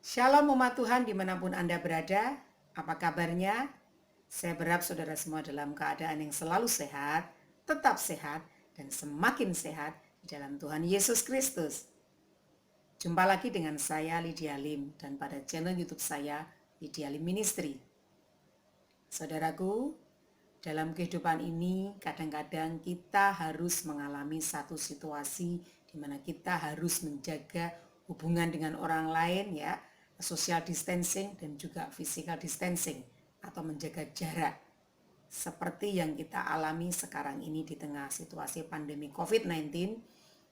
Shalom umat Tuhan dimanapun Anda berada, apa kabarnya? Saya berharap saudara semua dalam keadaan yang selalu sehat, tetap sehat, dan semakin sehat di dalam Tuhan Yesus Kristus. Jumpa lagi dengan saya Lydia Lim dan pada channel YouTube saya Lydia Lim Ministry. Saudaraku, dalam kehidupan ini kadang-kadang kita harus mengalami satu situasi di mana kita harus menjaga hubungan dengan orang lain ya, social distancing dan juga physical distancing atau menjaga jarak. Seperti yang kita alami sekarang ini di tengah situasi pandemi COVID-19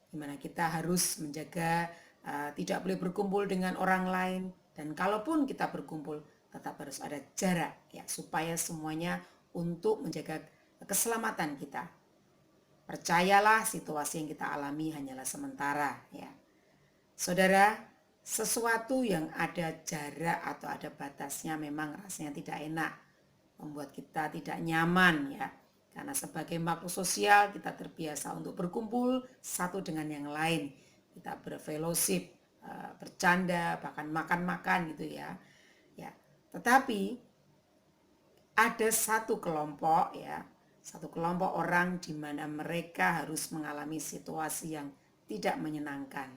di mana kita harus menjaga tidak boleh berkumpul dengan orang lain dan kalaupun kita berkumpul tetap harus ada jarak ya supaya semuanya untuk menjaga keselamatan kita. Percayalah situasi yang kita alami hanyalah sementara ya. Saudara, sesuatu yang ada jarak atau ada batasnya memang rasanya tidak enak, membuat kita tidak nyaman ya. Karena sebagai makhluk sosial kita terbiasa untuk berkumpul satu dengan yang lain. Kita berfellowship, bercanda, bahkan makan-makan gitu ya. Ya. Tetapi ada satu kelompok ya, satu kelompok orang di mana mereka harus mengalami situasi yang tidak menyenangkan,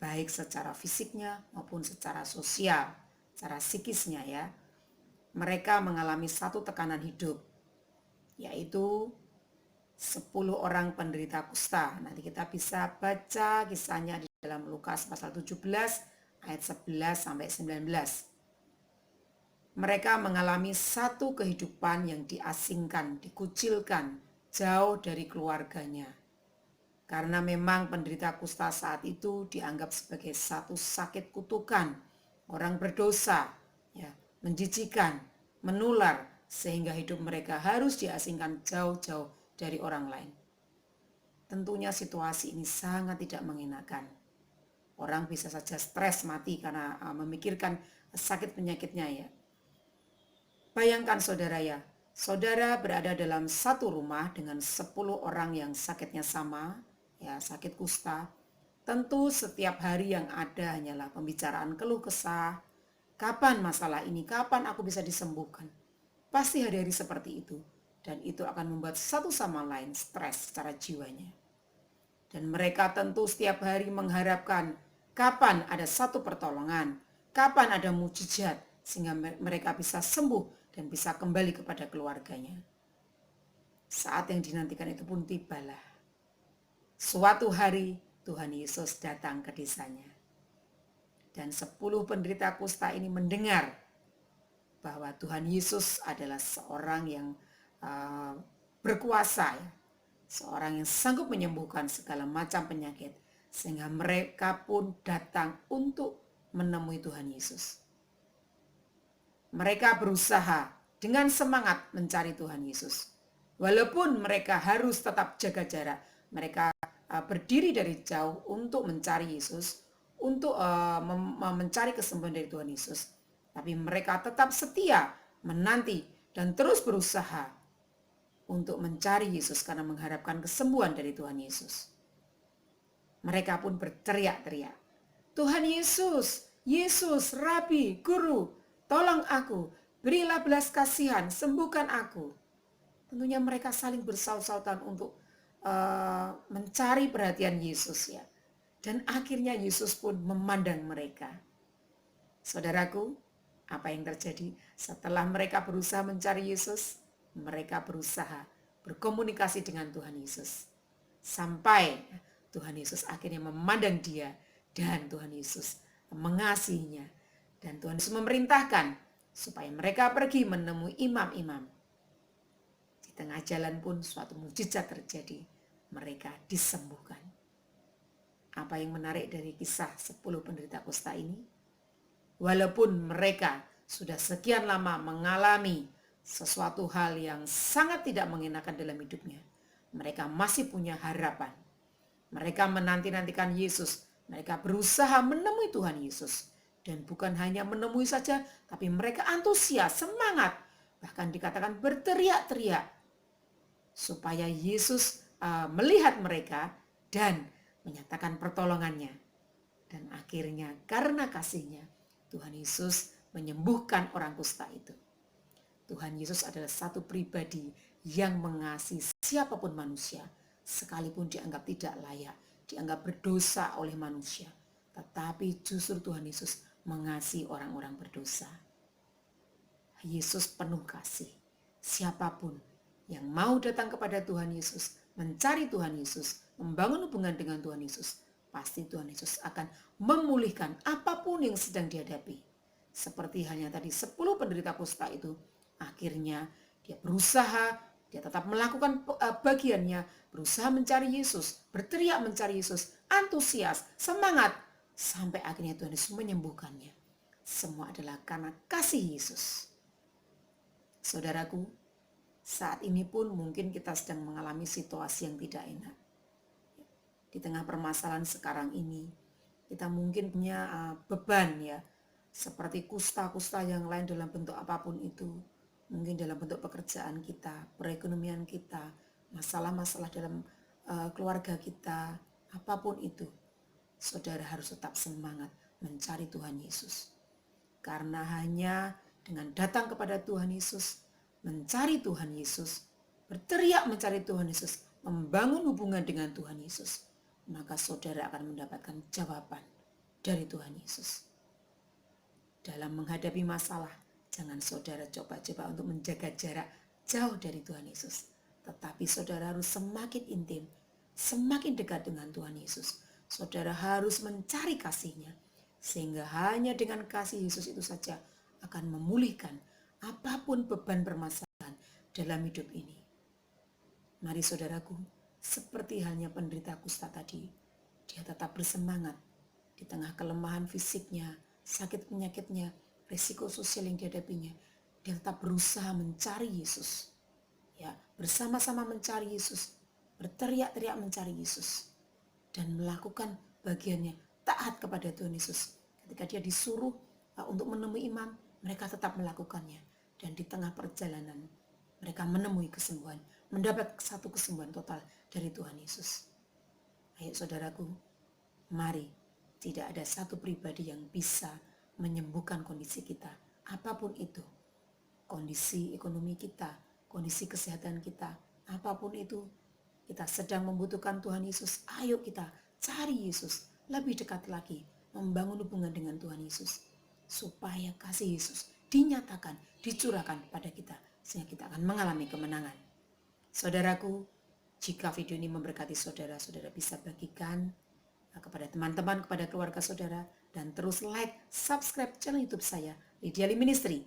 baik secara fisiknya maupun secara sosial, secara psikisnya ya. Mereka mengalami satu tekanan hidup, yaitu 10 orang penderita kusta. Nanti kita bisa baca kisahnya di dalam Lukas pasal 17 ayat 11 sampai 19. Mereka mengalami satu kehidupan yang diasingkan, dikucilkan, jauh dari keluarganya. Karena memang penderita kusta saat itu dianggap sebagai satu sakit kutukan, orang berdosa, ya, menjijikan, menular, sehingga hidup mereka harus diasingkan jauh-jauh dari orang lain. Tentunya situasi ini sangat tidak mengenakan. Orang bisa saja stres mati karena memikirkan sakit penyakitnya ya. Bayangkan saudara ya, saudara berada dalam satu rumah dengan 10 orang yang sakitnya sama, ya sakit kusta. Tentu setiap hari yang ada hanyalah pembicaraan keluh kesah. Kapan masalah ini, kapan aku bisa disembuhkan? Pasti hari-hari seperti itu. Dan itu akan membuat satu sama lain stres secara jiwanya. Dan mereka tentu setiap hari mengharapkan kapan ada satu pertolongan, kapan ada mujizat sehingga mereka bisa sembuh dan bisa kembali kepada keluarganya. Saat yang dinantikan itu pun tibalah. Suatu hari Tuhan Yesus datang ke desanya. Dan 10 penderita kusta ini mendengar bahwa Tuhan Yesus adalah seorang yang berkuasa, ya, seorang yang sanggup menyembuhkan segala macam penyakit. Sehingga mereka pun datang untuk menemui Tuhan Yesus. Mereka berusaha dengan semangat mencari Tuhan Yesus. Walaupun mereka harus tetap jaga jarak, mereka berdiri dari jauh untuk mencari Yesus, untuk mencari kesembuhan dari Tuhan Yesus. Tapi mereka tetap setia menanti dan terus berusaha untuk mencari Yesus karena mengharapkan kesembuhan dari Tuhan Yesus. Mereka pun berteriak-teriak, Tuhan Yesus, Yesus, Rabi, Guru, tolong aku, berilah belas kasihan, sembuhkan aku. Tentunya mereka saling bersaut-sautan untuk mencari perhatian Yesus ya. Dan akhirnya Yesus pun memandang mereka. Saudaraku, apa yang terjadi setelah mereka berusaha mencari Yesus? Mereka berusaha berkomunikasi dengan Tuhan Yesus. Sampai Tuhan Yesus akhirnya memandang dia dan Tuhan Yesus mengasihinya. Dan Tuhan Yesus memerintahkan supaya mereka pergi menemui imam-imam. Di tengah jalan pun suatu mujizat terjadi. Mereka disembuhkan. Apa yang menarik dari kisah 10 penderita kusta ini? Walaupun mereka sudah sekian lama mengalami sesuatu hal yang sangat tidak mengenakan dalam hidupnya, mereka masih punya harapan. Mereka menanti-nantikan Yesus. Mereka berusaha menemui Tuhan Yesus. Dan bukan hanya menemui saja, tapi mereka antusias, semangat. Bahkan dikatakan berteriak-teriak. Supaya Yesus melihat mereka dan menyatakan pertolongannya. Dan akhirnya karena kasihnya, Tuhan Yesus menyembuhkan orang kusta itu. Tuhan Yesus adalah satu pribadi yang mengasihi siapapun manusia, sekalipun dianggap tidak layak, dianggap berdosa oleh manusia. Tetapi justru Tuhan Yesus mengasihi orang-orang berdosa. Yesus penuh kasih. Siapapun yang mau datang kepada Tuhan Yesus, mencari Tuhan Yesus, membangun hubungan dengan Tuhan Yesus, pasti Tuhan Yesus akan memulihkan apapun yang sedang dihadapi. Seperti halnya tadi 10 penderita kusta itu, akhirnya dia berusaha, dia tetap melakukan bagiannya, berusaha mencari Yesus, berteriak mencari Yesus, antusias, semangat, sampai akhirnya Tuhan Yesus menyembuhkannya. Semua adalah karena kasih Yesus. Saudaraku, saat ini pun mungkin kita sedang mengalami situasi yang tidak enak. Di tengah permasalahan sekarang ini, kita mungkin punya beban ya, seperti kusta-kusta yang lain dalam bentuk apapun itu. Mungkin dalam bentuk pekerjaan kita, perekonomian kita, masalah-masalah dalam keluarga kita, apapun itu. Saudara harus tetap semangat mencari Tuhan Yesus. Karena hanya dengan datang kepada Tuhan Yesus, mencari Tuhan Yesus, berteriak mencari Tuhan Yesus, membangun hubungan dengan Tuhan Yesus, maka saudara akan mendapatkan jawaban dari Tuhan Yesus. Dalam menghadapi masalah, jangan saudara coba-coba untuk menjaga jarak jauh dari Tuhan Yesus. Tetapi saudara harus semakin intim, semakin dekat dengan Tuhan Yesus. Saudara harus mencari kasih-Nya, sehingga hanya dengan kasih Yesus itu saja akan memulihkan apapun beban permasalahan dalam hidup ini. Mari saudaraku, seperti halnya penderita kusta tadi, dia tetap bersemangat di tengah kelemahan fisiknya, sakit penyakitnya, risiko sosial yang dihadapinya. Dia tetap berusaha mencari Yesus. Ya, bersama-sama mencari Yesus, berteriak-teriak mencari Yesus, dan melakukan bagiannya, taat kepada Tuhan Yesus. Ketika dia disuruh untuk menemui imam, mereka tetap melakukannya. Dan di tengah perjalanan, mereka menemui kesembuhan, mendapat satu kesembuhan total dari Tuhan Yesus. Ayo saudaraku, mari, tidak ada satu pribadi yang bisa menyembuhkan kondisi kita, apapun itu. Kondisi ekonomi kita, kondisi kesehatan kita, apapun itu, kita sedang membutuhkan Tuhan Yesus. Ayo kita cari Yesus, lebih dekat lagi, membangun hubungan dengan Tuhan Yesus, supaya kasih Yesus dinyatakan, dicurahkan pada kita, sehingga kita akan mengalami kemenangan. Saudaraku, jika video ini memberkati saudara, saudara bisa bagikan kepada teman-teman, kepada keluarga saudara, dan terus like, subscribe channel YouTube saya, Lydia Lee Ministry.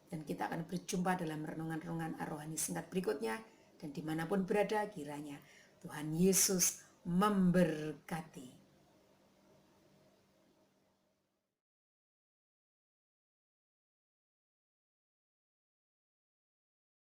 Dan kita akan berjumpa dalam renungan-renungan rohani singkat berikutnya, dan dimanapun berada kiranya Tuhan Yesus memberkati.